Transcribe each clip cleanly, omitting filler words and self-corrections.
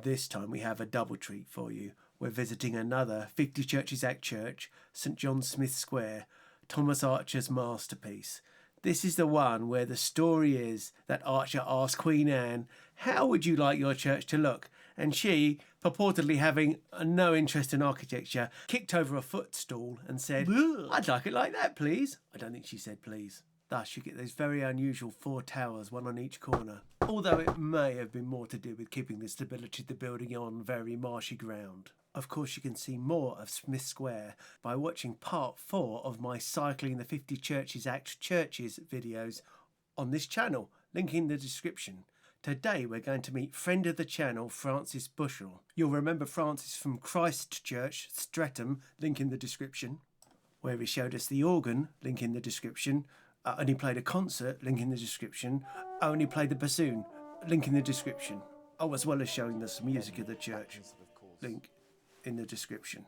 This time we have a double treat for you. We're visiting another 50 Churches Act Church, St John Smith Square, Thomas Archer's masterpiece. This is the one where the story is that Archer asked Queen Anne, how would you like your church to look? And she, purportedly having no interest in architecture, kicked over a footstool and said, I'd like it like that, please. I don't think she said please. Thus, you get those very unusual 4 towers, one on each corner. Although it may have been more to do with keeping the stability of the building on very marshy ground. Of course, you can see more of Smith Square by watching part 4 of my Cycling the 50 Churches Act Churches videos on this channel, link in the description. Today we're going to meet friend of the channel, Francis Bushell. You'll remember Francis from Christ Church, Streatham, link in the description, where he showed us the organ, link in the description, and he played a concert, link in the description, and he played the bassoon, link in the description. Oh, as well as showing us music of the church, link in the description.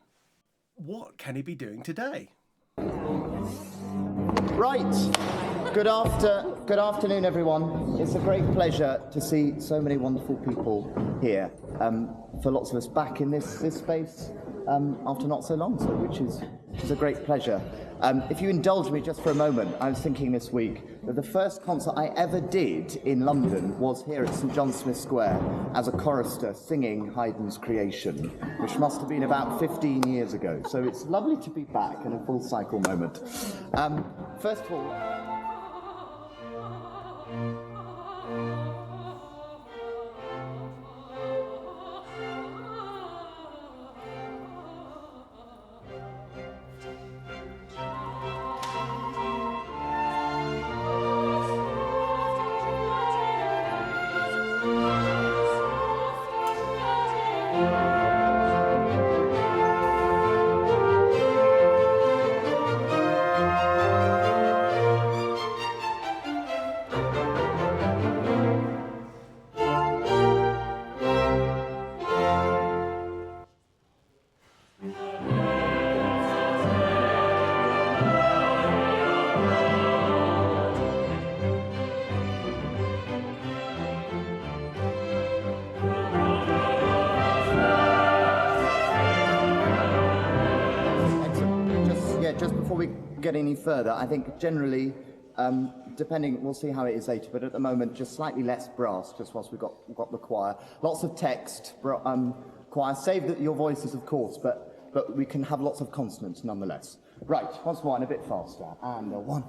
What can he be doing today? Right. Good afternoon, everyone. It's a great pleasure to see so many wonderful people here. For lots of us back in this space after not so long, which is a great pleasure. If you indulge me just for a moment, I was thinking this week that the first concert I ever did in London was here at St John Smith Square as a chorister singing Haydn's Creation, which must have been about 15 years ago. So it's lovely to be back in a full cycle moment. First of all... Just before we get any further, I think generally, depending, we'll see how it is later, but at the moment, just slightly less brass, just whilst we've got the choir. Lots of text, choir. Save your voices, of course, but we can have lots of consonants nonetheless. Right, once more and a bit faster. And 1.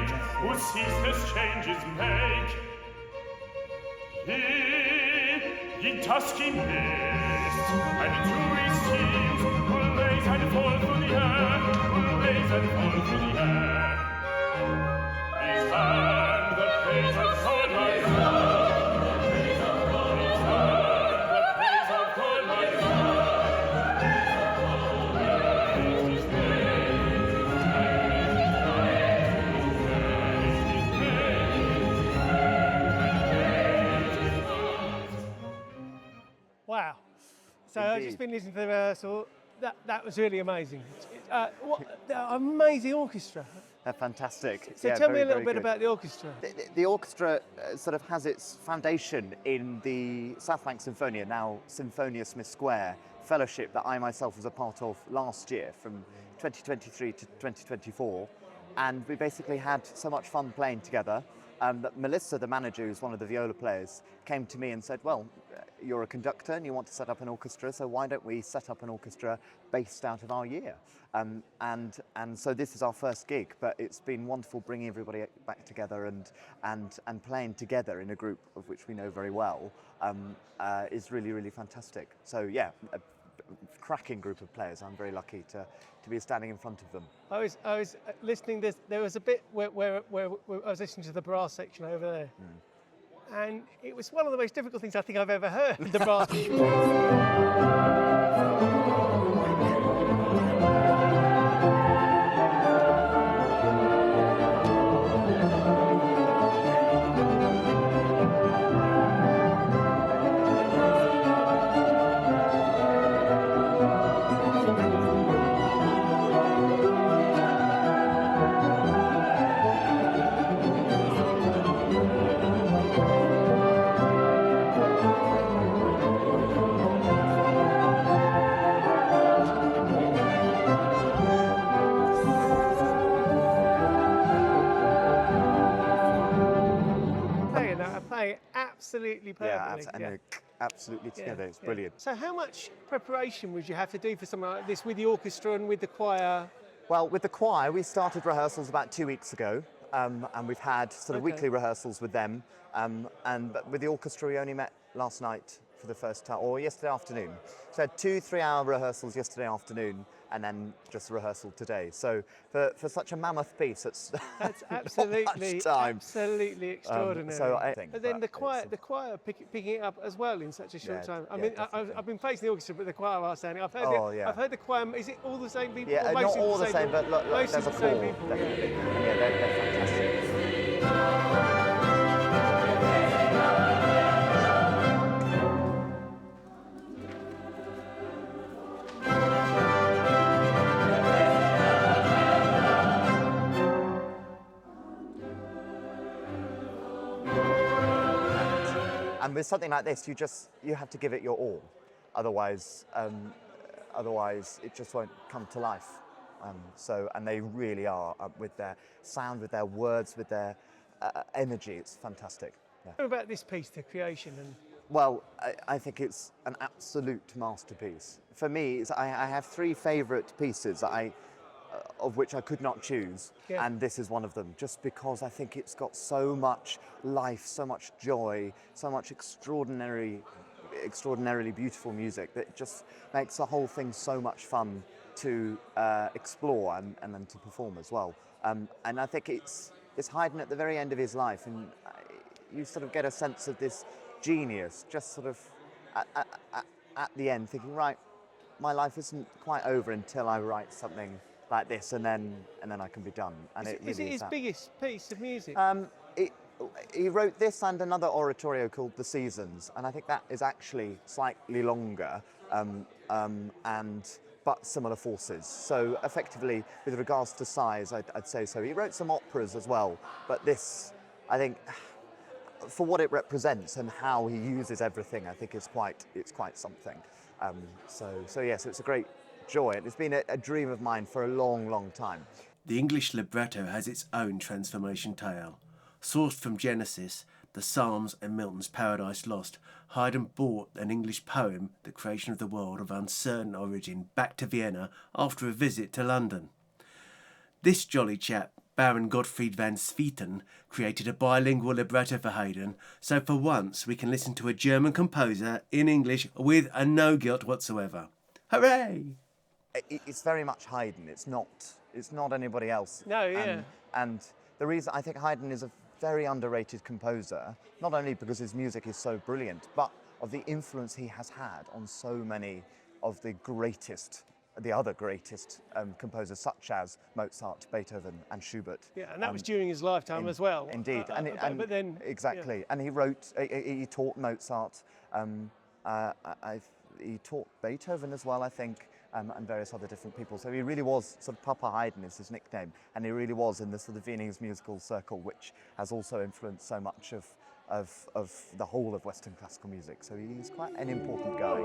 great, who ceaseless changes make. He dusky mist, and to his schemes will raise and fall through the air, will raise and fall through the air. His hand the praise of soul my God, his hand the praise of God my God. Praise his name, praise his name. Wow. So I've just been listening to the rehearsal. That was really amazing. What amazing orchestra. They're fantastic. So tell me a little bit about the orchestra. The orchestra sort of has its foundation in the South Bank Sinfonia, now Sinfonia Smith Square fellowship that I myself was a part of last year from 2023 to 2024. And we basically had so much fun playing together that Melissa, the manager, who's one of the viola players, came to me and said, well, you're a conductor and you want to set up an orchestra, so why don't we set up an orchestra based out of our year? And so this is our first gig, but it's been wonderful bringing everybody back together and playing together in a group of which we know very well is really, really fantastic. So yeah, a cracking group of players. I'm very lucky to be standing in front of them. I was listening. There was a bit where I was listening to the brass section over there. And it was one of the most difficult things I think I've ever heard, the brass. Absolutely perfectly. Yeah, absolutely together. It's brilliant. So how much preparation would you have to do for something like this with the orchestra and with the choir? Well, with the choir, we started rehearsals about 2 weeks ago, and we've had sort of weekly rehearsals with them. But with the orchestra, we only met last night for the first time, or yesterday afternoon. So I had 2 3-hour rehearsals yesterday afternoon, and then just a rehearsal today. So for such a mammoth piece, that's absolutely extraordinary. So I think. But then the choir picking it up as well in such a short time. I mean, I've been facing the orchestra, but the choir are standing. I've heard the choir. Is it all the same people? Yeah, not all the same, but look, there's a core, definitely. Yeah, they're fantastic. And with something like this, you have to give it your all. Otherwise, it just won't come to life. And they really are with their sound, with their words, with their energy. It's fantastic. Yeah. What about this piece, the creation? Well, I think it's an absolute masterpiece. For me, I have 3 favourite pieces of which I could not choose, and this is one of them, just because I think it's got so much life, so much joy, so much extraordinarily beautiful music that just makes the whole thing so much fun to explore and then to perform as well. And I think it's Haydn at the very end of his life, and you sort of get a sense of this genius just sort of at the end thinking, right, my life isn't quite over until I write something like this, and then I can be done. And is it his biggest piece of music? He wrote this and another oratorio called The Seasons, and I think that is actually slightly longer, but similar forces. So effectively, with regards to size, I'd say so. He wrote some operas as well, but this, I think, for what it represents and how he uses everything, I think it's quite something. So yes, it's a great joy. It's been a dream of mine for a long, long time. The English libretto has its own transformation tale. Sourced from Genesis, the Psalms and Milton's Paradise Lost, Haydn brought an English poem, The Creation of the World, of uncertain origin, back to Vienna after a visit to London. This jolly chap Baron Gottfried van Swieten created a bilingual libretto for Haydn, so for once we can listen to a German composer in English with no guilt whatsoever. Hooray! It's very much Haydn. It's not anybody else. No, yeah. And the reason I think Haydn is a very underrated composer, not only because his music is so brilliant, but of the influence he has had on so many of the other greatest composers, such as Mozart, Beethoven, and Schubert. Yeah, and that was during his lifetime as well. Indeed, but then exactly. Yeah. And he taught Mozart. He taught Beethoven as well, I think, and various other different people. So he really was sort of Papa Haydn is his nickname, and he really was in the sort of Viennese musical circle, which has also influenced so much of the whole of Western classical music. So he's quite an important guy.